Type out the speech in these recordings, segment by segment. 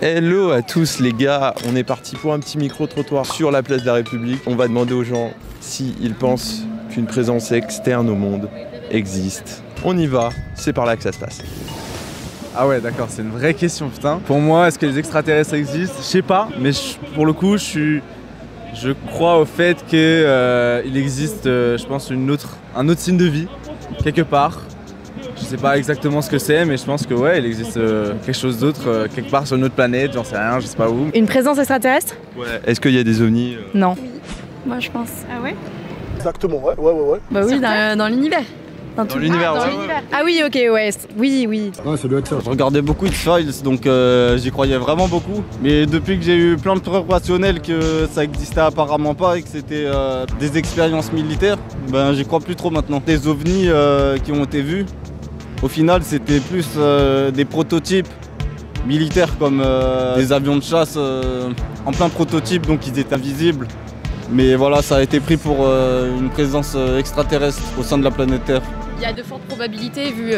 Hello à tous les gars, on est parti pour un petit micro-trottoir sur la place de la République. On va demander aux gens s'ils pensent qu'une présence externe au monde existe. On y va, c'est par là que ça se passe. Ah ouais, d'accord, c'est une vraie question, putain. Pour moi, est-ce que les extraterrestres existent? Je sais pas, mais pour le coup, je crois au fait qu'il existe, je pense, un autre signe de vie, quelque part. Je sais pas exactement ce que c'est, mais je pense que ouais, il existe quelque chose d'autre, quelque part sur une autre planète, j'en sais rien, je sais pas où. Une présence extraterrestre? Ouais. Est-ce qu'il y a des ovnis? Non. Oui. Moi je pense. Ah ouais? Exactement, ouais. Bah oui, dans l'univers. Dans l'univers, ouais. Ah oui, ok, ouais, oui. Ouais, ça doit être ça. Je regardais beaucoup de Files, donc j'y croyais vraiment beaucoup. Mais depuis que j'ai eu plein de preuves rationnelles que ça existait apparemment pas et que c'était des expériences militaires, ben j'y crois plus trop maintenant. Des ovnis qui ont été vus, au final c'était plus des prototypes militaires comme des avions de chasse en plein prototype, donc ils étaient invisibles. Mais voilà, ça a été pris pour une présence extraterrestre au sein de la planète Terre. Il y a de fortes probabilités vu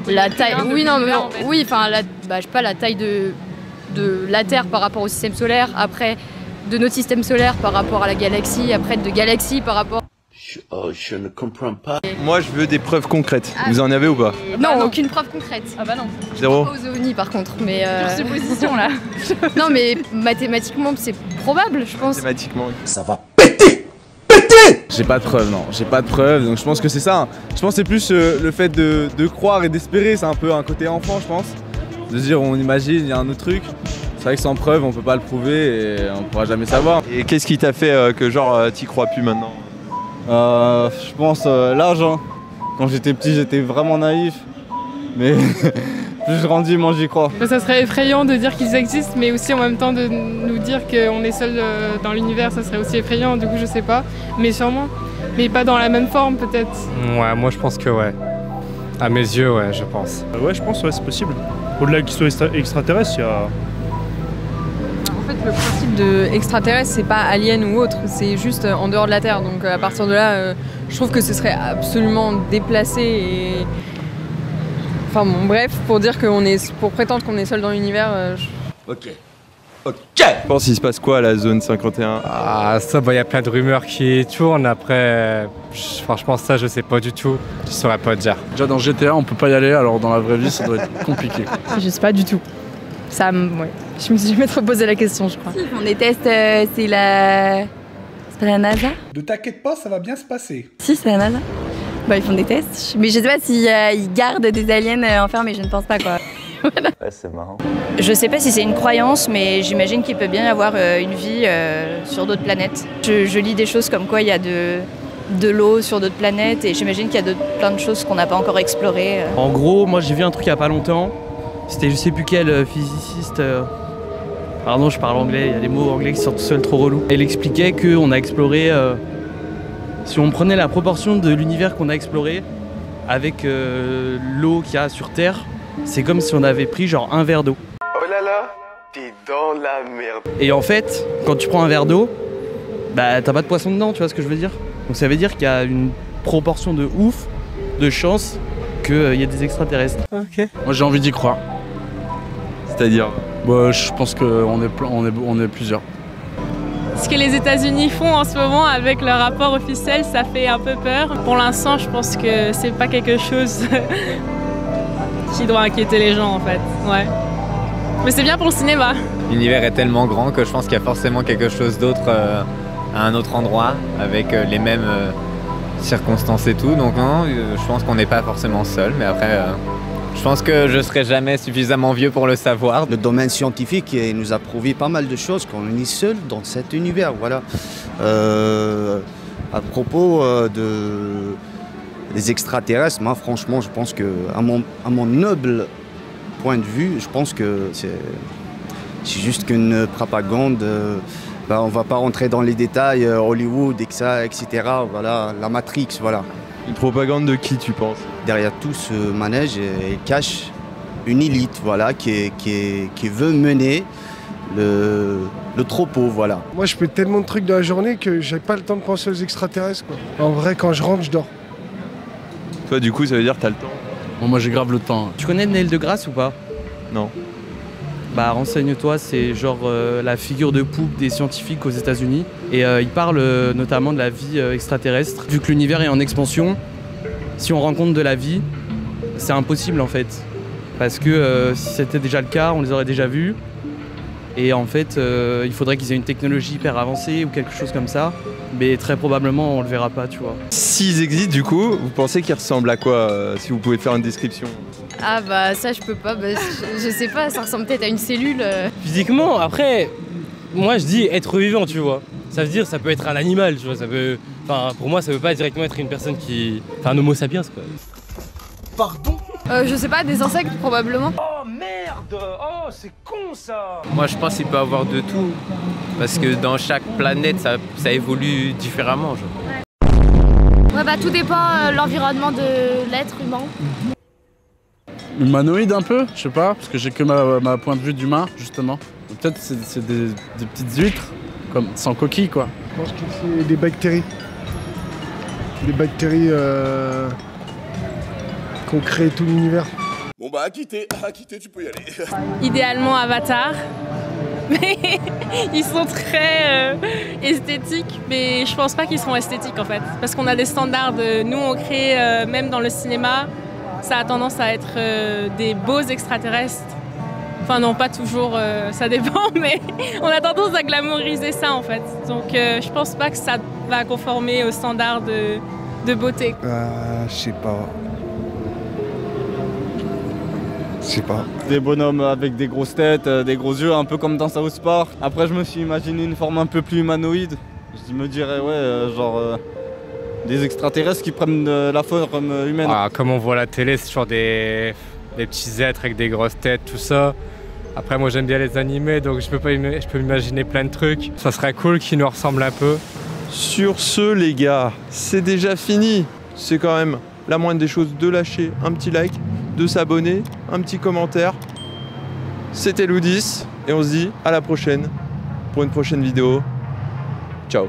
la taille. Oui, non, mais en fait. Oui, enfin, je sais pas, la taille de la Terre par rapport au système solaire, après de notre système solaire par rapport à la galaxie, après de galaxies par rapport. Je ne comprends pas. Moi je veux des preuves concrètes. Vous en avez ou pas? Non, aucune preuve concrète. Ah bah non. Zéro? Pas aux ovnis par contre, mais. Supposition là. Non, mais mathématiquement c'est probable, je pense. Mathématiquement. Ça va. J'ai pas de preuves, non, j'ai pas de preuves, donc je pense que c'est ça. Je pense que c'est plus le fait de croire et d'espérer, c'est un peu un côté enfant, je pense. De se dire, on imagine, il y a un autre truc. C'est vrai que sans preuve, on peut pas le prouver et on pourra jamais savoir. Et qu'est-ce qui t'a fait que genre t'y crois plus maintenant? Je pense l'âge, hein. Quand j'étais petit j'étais vraiment naïf, mais plus je grandis, moins j'y crois. Ça serait effrayant de dire qu'ils existent, mais aussi en même temps de nous dire qu'on est seul dans l'univers, ça serait aussi effrayant, du coup je sais pas, mais sûrement, mais pas dans la même forme peut-être. Ouais, moi je pense que ouais. À mes yeux, ouais, je pense. Ouais, je pense, ouais, c'est possible. Au-delà qu'ils soient extraterrestres, il y a... En fait, le principe de extraterrestre, c'est pas alien ou autre, c'est juste en dehors de la Terre. Donc à partir de là, je trouve que ce serait absolument déplacé et... Enfin bon, bref, pour prétendre qu'on est seul dans l'univers... Ok. Je pense qu'il se passe quoi à la zone 51? Ah, ça, bah, y a plein de rumeurs qui tournent. Après, franchement, ça, je sais pas du tout. Je saurais pas te dire. Déjà dans GTA, on peut pas y aller, alors dans la vraie vie, ça doit être compliqué. Je sais pas du tout. Ça, ouais. Je me suis jamais trop posé la question, je crois. Ils font des tests, c'est pas la NASA? Ne t'inquiète pas, ça va bien se passer. Si, c'est la NASA. Bah, ils font des tests. Mais je sais pas si ils gardent des aliens enfermés, je ne pense pas quoi. Voilà. Ouais, c'est marrant. Je sais pas si c'est une croyance, mais j'imagine qu'il peut bien y avoir une vie sur d'autres planètes. Je lis des choses comme quoi il y a de l'eau sur d'autres planètes et j'imagine qu'il y a plein de choses qu'on n'a pas encore explorées. En gros, moi j'ai vu un truc il y a pas longtemps. C'était je sais plus quel physiciste. Pardon, je parle anglais, il y a des mots anglais qui sortent tout seuls trop relous. Elle expliquait qu'on a exploré. Si on prenait la proportion de l'univers qu'on a exploré avec l'eau qu'il y a sur Terre, c'est comme si on avait pris genre un verre d'eau. Oh là là, t'es dans la merde. Et en fait, quand tu prends un verre d'eau, bah t'as pas de poisson dedans, tu vois ce que je veux dire? Donc ça veut dire qu'il y a une proportion de ouf de chance qu'il y ait des extraterrestres. Ok. Moi j'ai envie d'y croire. C'est-à-dire? Bah, je pense qu'on est plusieurs. Ce que les États-Unis font en ce moment avec leur rapport officiel, ça fait un peu peur. Pour l'instant, je pense que c'est pas quelque chose qui doit inquiéter les gens en fait. Ouais. Mais c'est bien pour le cinéma. L'univers est tellement grand que je pense qu'il y a forcément quelque chose d'autre à un autre endroit avec les mêmes circonstances et tout. Donc non, je pense qu'on n'est pas forcément seul, mais après je pense que je serai jamais suffisamment vieux pour le savoir. Le domaine scientifique nous a prouvé pas mal de choses, qu'on est seul dans cet univers, voilà. À propos des extraterrestres, moi franchement je pense que, à mon noble point de vue, je pense que c'est juste qu'une propagande. On va pas rentrer dans les détails, Hollywood, etc. Voilà, la Matrix, voilà. Une propagande de qui tu penses? Derrière tout ce manège, il cache une élite, voilà, qui veut mener le troupeau, voilà. Moi, je fais tellement de trucs dans la journée que j'ai pas le temps de penser aux extraterrestres, quoi. En vrai, quand je rentre, je dors. Toi, du coup, ça veut dire que t'as le temps? Bon, moi, j'ai grave le temps. Tu connais Neil deGrasse ou pas? Non. Bah renseigne-toi, c'est genre la figure de poupe des scientifiques aux États-Unis. Et il parle notamment de la vie extraterrestre. Vu que l'univers est en expansion, si on rencontre de la vie, c'est impossible en fait. Parce que si c'était déjà le cas, on les aurait déjà vus. Et en fait, il faudrait qu'ils aient une technologie hyper avancée ou quelque chose comme ça. Mais très probablement, on le verra pas, tu vois. S'ils existent, du coup, vous pensez qu'ils ressemblent à quoi, si vous pouvez faire une description? Ah bah ça je peux pas, bah, je sais pas, ça ressemble peut-être à une cellule. Physiquement, après, moi je dis être vivant, tu vois. Ça veut dire ça peut être un animal, tu vois. Ça peut, enfin, pour moi, ça veut pas directement être une personne qui, enfin, un homo sapiens, quoi. Pardon? Je sais pas, des insectes probablement. Oh merde! Oh c'est con ça! Moi je pense qu'il peut y avoir de tout. Parce que dans chaque planète ça évolue différemment. Genre. Ouais bah tout dépend de l'environnement de l'être humain. Humanoïde un peu, je sais pas, parce que j'ai que ma point de vue d'humain justement. Peut-être c'est des petites huîtres, comme sans coquille quoi. Je pense que c'est des bactéries. Des bactéries qui ont créé tout l'univers. Bon bah à quitter, tu peux y aller. Idéalement Avatar. Mais ils sont très esthétiques, mais je pense pas qu'ils seront esthétiques en fait. Parce qu'on a des standards, nous on crée, même dans le cinéma, ça a tendance à être des beaux extraterrestres. Enfin non, pas toujours, ça dépend, mais on a tendance à glamouriser ça en fait. Donc je pense pas que ça va conformer aux standards de beauté. Je sais pas. Je sais pas. Des bonhommes avec des grosses têtes, des gros yeux, un peu comme dans South Park. Après je me suis imaginé une forme un peu plus humanoïde. Je me dirais ouais, genre des extraterrestres qui prennent la forme humaine. Ah, comme on voit à la télé, c'est toujours des petits êtres avec des grosses têtes, tout ça. Après moi j'aime bien les animés, donc je peux m'imaginer plein de trucs. Ça serait cool qu'ils nous ressemblent un peu. Sur ce les gars, c'est déjà fini. C'est quand même la moindre des choses de lâcher un petit like, de s'abonner, un petit commentaire. C'était Loudis et on se dit à la prochaine pour une prochaine vidéo. Ciao.